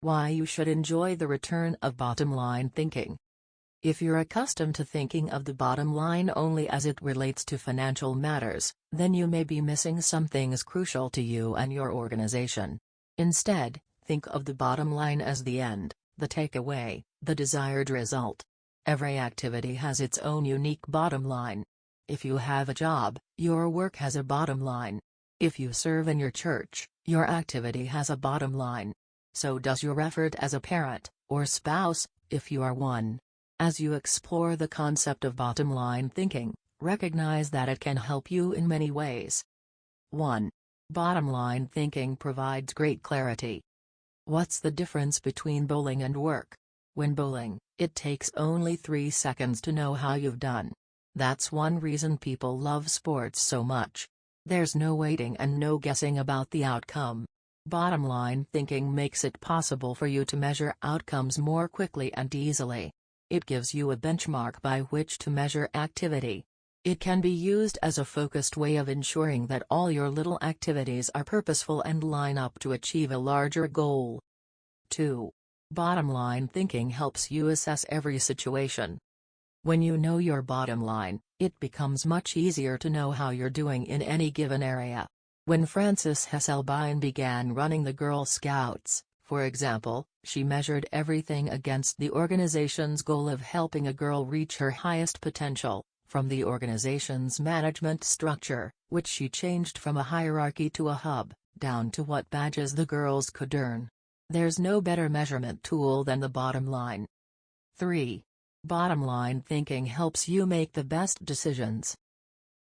Why you should enjoy the return of bottom-line thinking. If you're accustomed to thinking of the bottom line only as it relates to financial matters, then you may be missing some things crucial to you and your organization. Instead, think of the bottom line as the end, the takeaway, the desired result. Every activity has its own unique bottom line. If you have a job, your work has a bottom line. If you serve in your church, your activity has a bottom line. So does your effort as a parent, or spouse, if you are one. As you explore the concept of bottom-line thinking, recognize that it can help you in many ways. 1. Bottom-line thinking provides great clarity. What's the difference between bowling and work? When bowling, it takes only 3 seconds to know how you've done. That's one reason people love sports so much. There's no waiting and no guessing about the outcome. Bottom-line thinking makes it possible for you to measure outcomes more quickly and easily. It gives you a benchmark by which to measure activity. It can be used as a focused way of ensuring that all your little activities are purposeful and line up to achieve a larger goal. 2. Bottom-line thinking helps you assess every situation. When you know your bottom line, it becomes much easier to know how you're doing in any given area. When Frances Hesselbein began running the Girl Scouts, for example, she measured everything against the organization's goal of helping a girl reach her highest potential, from the organization's management structure, which she changed from a hierarchy to a hub, down to what badges the girls could earn. There's no better measurement tool than the bottom line. 3. Bottom-line thinking helps you make the best decisions.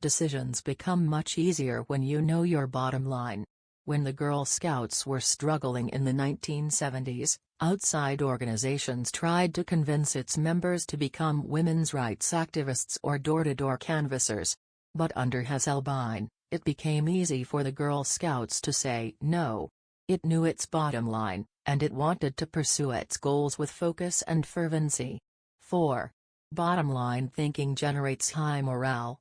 Decisions become much easier when you know your bottom line. When the Girl Scouts were struggling in the 1970s, outside organizations tried to convince its members to become women's rights activists or door-to-door canvassers. But under Hesselbein, it became easy for the Girl Scouts to say no. It knew its bottom line, and it wanted to pursue its goals with focus and fervency. 4. Bottom-line thinking generates high morale.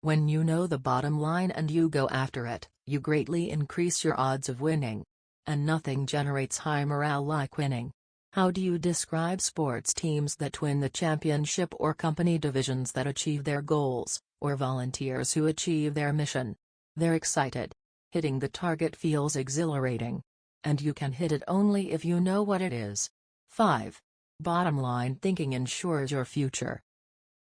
When you know the bottom line and you go after it, you greatly increase your odds of winning. And nothing generates high morale like winning. How do you describe sports teams that win the championship, or company divisions that achieve their goals, or volunteers who achieve their mission? They're excited. Hitting the target feels exhilarating. And you can hit it only if you know what it is. 5. Bottom-line thinking ensures your future.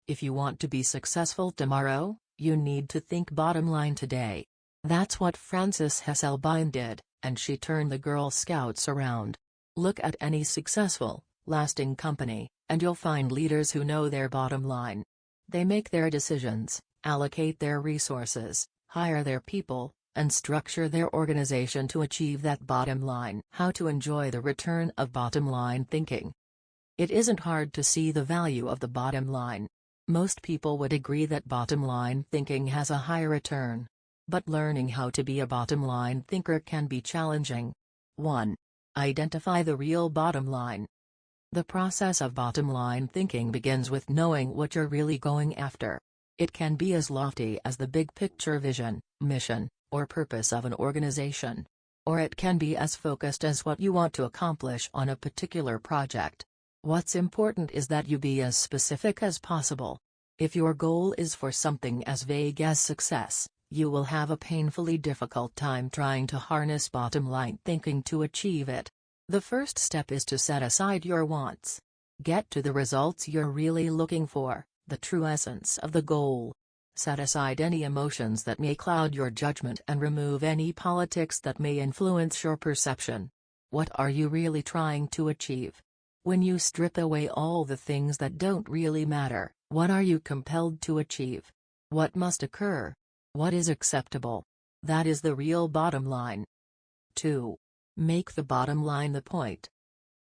If you want to be successful tomorrow, you need to think bottom line today. That's what Frances Hesselbein did, and she turned the Girl Scouts around. Look at any successful, lasting company, and you'll find leaders who know their bottom line. They make their decisions, allocate their resources, hire their people, and structure their organization to achieve that bottom line. How to enjoy the return of bottom-line thinking. It isn't hard to see the value of the bottom line. Most people would agree that bottom-line thinking has a high return. But learning how to be a bottom-line thinker can be challenging. 1. Identify the real bottom line. The process of bottom-line thinking begins with knowing what you're really going after. It can be as lofty as the big-picture vision, mission, or purpose of an organization. Or it can be as focused as what you want to accomplish on a particular project. What's important is that you be as specific as possible. If your goal is for something as vague as success, you will have a painfully difficult time trying to harness bottom-line thinking to achieve it. The first step is to set aside your wants. Get to the results you're really looking for, the true essence of the goal. Set aside any emotions that may cloud your judgment and remove any politics that may influence your perception. What are you really trying to achieve? When you strip away all the things that don't really matter, what are you compelled to achieve? What must occur? What is acceptable? That is the real bottom line. 2. Make the bottom line the point.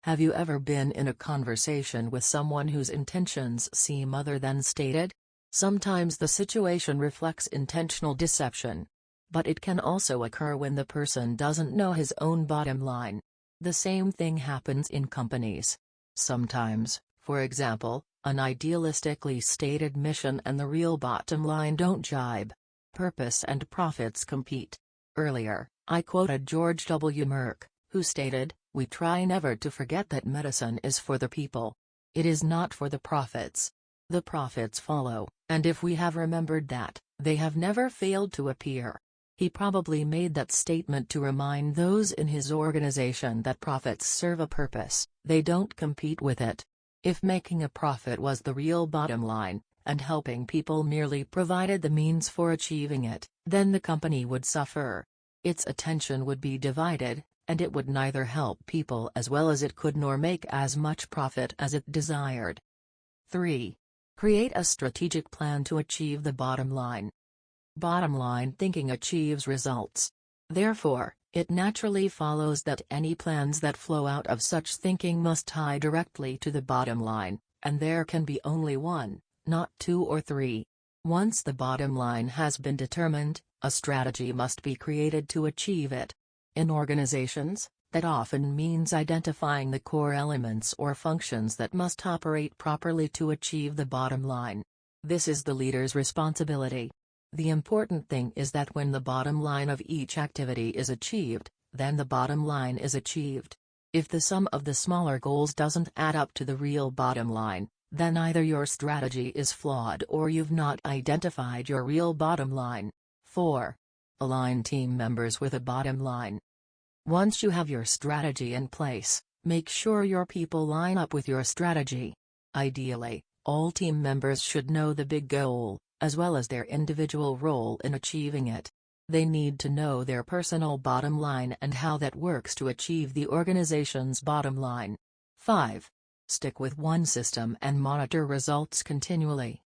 Have you ever been in a conversation with someone whose intentions seem other than stated? Sometimes the situation reflects intentional deception. But it can also occur when the person doesn't know his own bottom line. The same thing happens in companies. Sometimes, for example, an idealistically stated mission and the real bottom line don't jibe. Purpose and profits compete. Earlier, I quoted George W. Merck, who stated, We try never to forget that medicine is for the people. It is not for the profits. The profits follow, and if we have remembered that, they have never failed to appear. He probably made that statement to remind those in his organization that profits serve a purpose, they don't compete with it. If making a profit was the real bottom line, and helping people merely provided the means for achieving it, then the company would suffer. Its attention would be divided, and it would neither help people as well as it could nor make as much profit as it desired. 3. Create a strategic plan to achieve the bottom line. Bottom line thinking achieves results. Therefore, it naturally follows that any plans that flow out of such thinking must tie directly to the bottom line, and there can be only one, not two or three. Once the bottom line has been determined, a strategy must be created to achieve it. In organizations, that often means identifying the core elements or functions that must operate properly to achieve the bottom line. This is the leader's responsibility. The important thing is that when the bottom line of each activity is achieved, then the bottom line is achieved. If the sum of the smaller goals doesn't add up to the real bottom line, then either your strategy is flawed or you've not identified your real bottom line. 4. Align team members with a bottom line. Once you have your strategy in place, make sure your people line up with your strategy. Ideally, all team members should know the big goal, as well as their individual role in achieving it. They need to know their personal bottom line and how that works to achieve the organization's bottom line. 5. Stick with one system and monitor results continually.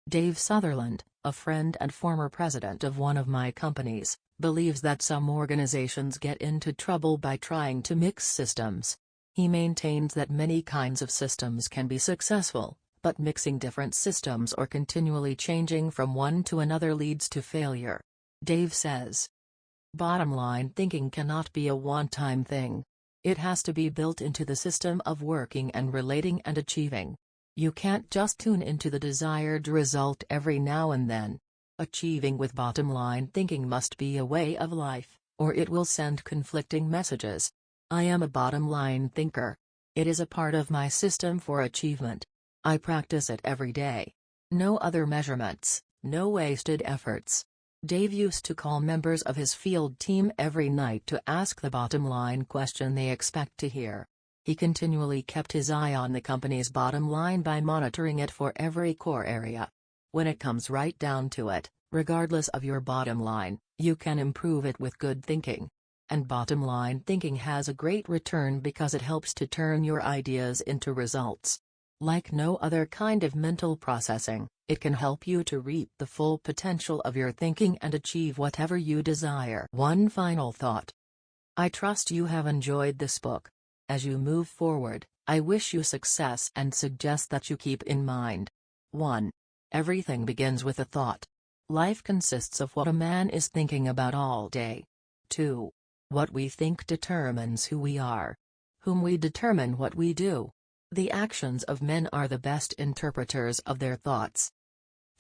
Dave Sutherland, a friend and former president of one of my companies, believes that some organizations get into trouble by trying to mix systems. He maintains that many kinds of systems can be successful, but mixing different systems or continually changing from one to another leads to failure. Dave says, bottom line thinking cannot be a one-time thing. It has to be built into the system of working and relating and achieving. You can't just tune into the desired result every now and then. Achieving with bottom line thinking must be a way of life, or it will send conflicting messages. I am a bottom line thinker. It is a part of my system for achievement. I practice it every day. No other measurements, no wasted efforts. Dave used to call members of his field team every night to ask the bottom line question they expect to hear. He continually kept his eye on the company's bottom line by monitoring it for every core area. When it comes right down to it, regardless of your bottom line, you can improve it with good thinking. And bottom line thinking has a great return because it helps to turn your ideas into results. Like no other kind of mental processing, it can help you to reap the full potential of your thinking and achieve whatever you desire. One final thought. I trust you have enjoyed this book. As you move forward, I wish you success and suggest that you keep in mind. 1. Everything begins with a thought. Life consists of what a man is thinking about all day. 2. What we think determines who we are. Whom we determine what we do. The actions of men are the best interpreters of their thoughts.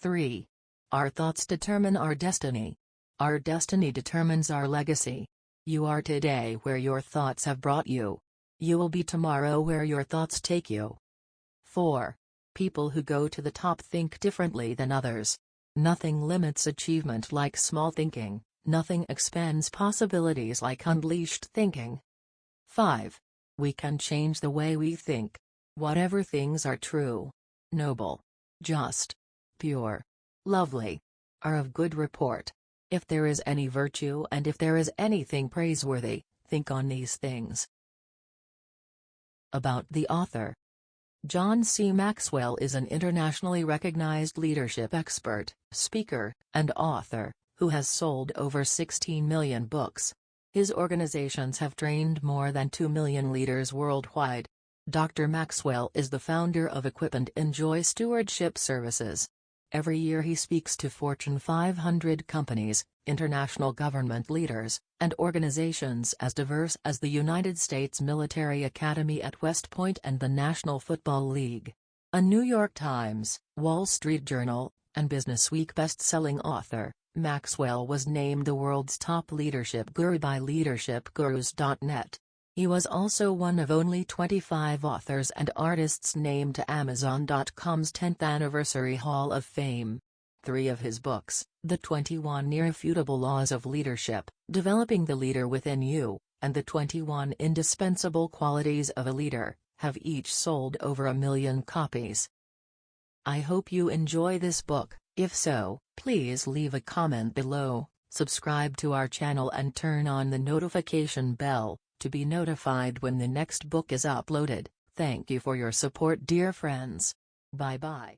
3. Our thoughts determine our destiny. Our destiny determines our legacy. You are today where your thoughts have brought you. You will be tomorrow where your thoughts take you. 4. People who go to the top think differently than others. Nothing limits achievement like small thinking, nothing expands possibilities like unleashed thinking. 5. We can change the way we think. Whatever things are true, noble, just, pure, lovely, are of good report. If there is any virtue and if there is anything praiseworthy, think on these things. About the author. John C. Maxwell is an internationally recognized leadership expert, speaker, and author, who has sold over 16 million books. His organizations have trained more than 2 million leaders worldwide. Dr. Maxwell is the founder of Equip and Enjoy Stewardship Services. Every year he speaks to Fortune 500 companies, international government leaders, and organizations as diverse as the United States Military Academy at West Point and the National Football League. A New York Times, Wall Street Journal, and Businessweek best-selling author, Maxwell was named the world's top leadership guru by leadershipgurus.net. He was also one of only 25 authors and artists named to Amazon.com's 10th Anniversary Hall of Fame. 3 of his books, The 21 Irrefutable Laws of Leadership, Developing the Leader Within You, and The 21 Indispensable Qualities of a Leader, have each sold over 1 million copies. I hope you enjoy this book. If so, please leave a comment below, subscribe to our channel and turn on the notification bell to be notified when the next book is uploaded. Thank you for your support, dear friends. Bye-bye.